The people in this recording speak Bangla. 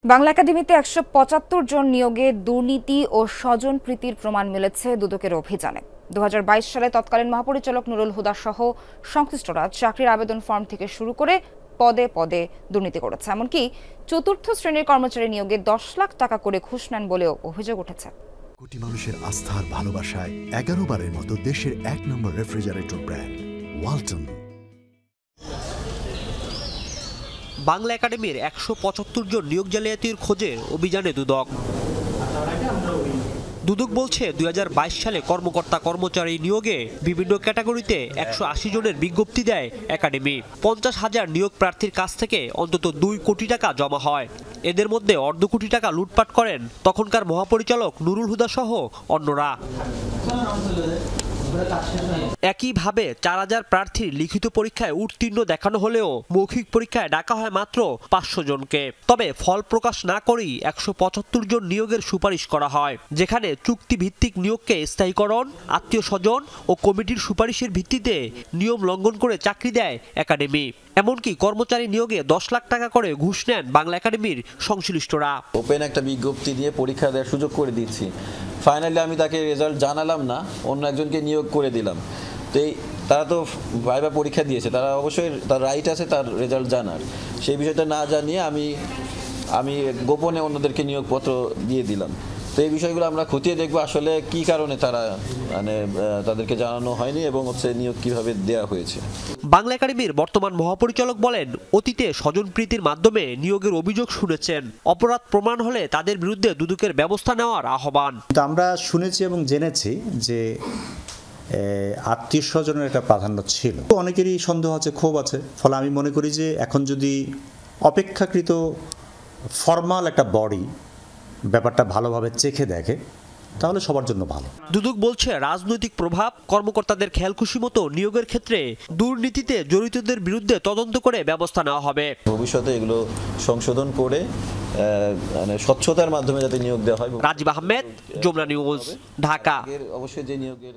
বাংলা একাডেমিতে ১৭৫ জন নিয়োগে দুর্নীতি ও স্বজনপ্রীতির প্রমাণ মিলেছে দুদকের অভিযানে। ২০২২ সালে তৎকালীন মহাপরিচালক নুরুল হুদা সহ সংশ্লিষ্টরা চাকরির আবেদন ফর্ম থেকে শুরু করে পদে পদে দুর্নীতি করেছে। এমনকি চতুর্থ শ্রেণীর কর্মচারী নিয়োগে ১০ লাখ টাকা করে ঘুষ নেন বলেও অভিযোগ উঠেছে। কোটি মানুষের আস্থার ভালোবাসায় ১১ বারের মতো দেশের ১ নম্বর রেফ্রিজারেটর ব্র্যান্ড ওয়ালটন। বাংলা একাডেমির ১৭৫ জন নিয়োগ জালিয়াতির খোঁজে অভিযানে দুদক বলছে ২০২২ সালে কর্মকর্তা কর্মচারী নিয়োগে বিভিন্ন ক্যাটাগরিতে ১৮০ জনের বিজ্ঞপ্তি দেয় একাডেমি। ৫০,০০০ নিয়োগ প্রার্থীর কাছ থেকে অন্তত ২ কোটি টাকা জমা হয়। এদের মধ্যে অর্ধ কোটি টাকা লুটপাট করেন তখনকার মহাপরিচালক নুরুল হুদা সহ অন্যরা। একইভাবে ৪,০০০ প্রার্থীর লিখিত পরীক্ষায় উত্তীর্ণ দেখানো হলেও মৌখিক পরীক্ষায় ডাকা হয় মাত্র ৫০০ জনকে। তবে ফল প্রকাশ না করেই ১৭৫ জন নিয়োগের সুপারিশ করা হয়, যেখানে চুক্তিভিত্তিক নিয়োগকে স্থায়ীকরণ, আত্মীয় স্বজন ও কমিটির সুপারিশের ভিত্তিতে নিয়ম লঙ্ঘন করে চাকরি দেয় একাডেমি। এমনকি কর্মচারী নিয়োগে ১০ লাখ টাকা করে ঘুষ নেন বাংলা একাডেমির সংশ্লিষ্টরা। ওপেন একটা বিজ্ঞপ্তি দিয়ে পরীক্ষা দেওয়ার সুযোগ করে দিচ্ছি, ফাইনালি আমি তাকে রেজাল্ট জানালাম না, অন্য একজনকে নিয়োগ করে দিলাম। তো তারা তো ভাইবা পরীক্ষা দিয়েছে, তারা অবশ্যই তার রাইট আছে তার রেজাল্ট জানার। সেই বিষয়টা না জানিয়ে আমি গোপনে অন্যদেরকে নিয়োগপত্র দিয়ে দিলাম। তো এই বিষয়গুলো আমরা খতিয়ে দেখবো আসলে কি কারণে তারা তাদেরকে জানানো হয়নি এবং নিয়োগ কিভাবে দেওয়া হয়েছে। বাংলা একাডেমির বর্তমান মহাপরিচালক বলেন, অতীতে স্বজনপ্রীতির মাধ্যমে নিয়োগের অভিযোগ শুনেছেন। অপরাধ প্রমাণ হলে তাদের বিরুদ্ধে দুদকের ব্যবস্থা নেওয়ার আহ্বান। আমরা শুনেছি এবং জেনেছি যে আত্মীয় স্বজনের একটা প্রাধান্য ছিল। অনেকেরই সন্দেহ আছে, ক্ষোভ আছে। ফলে আমি মনে করি যে এখন যদি অপেক্ষাকৃত ফর্মাল একটা বডি ব্যাপারটা ভালোভাবে চেখে দেখে তাহলে সবার জন্য ভালো। দুদক বলছে, রাজনৈতিক প্রভাব, কর্মকর্তাদের খেয়ালখুশি মতো নিয়োগের ক্ষেত্রে দুর্নীতিতে জড়িতদের বিরুদ্ধে তদন্ত করে ব্যবস্থা নেওয়া হবে। ভবিষ্যতে এগুলো সংশোধন করে স্বচ্ছতার মাধ্যমে যাতে নিয়োগ দেওয়া হয়। রাজীব আহমেদ, যমুনা নিউজ, ঢাকা। অবশ্যই যে নিয়োগের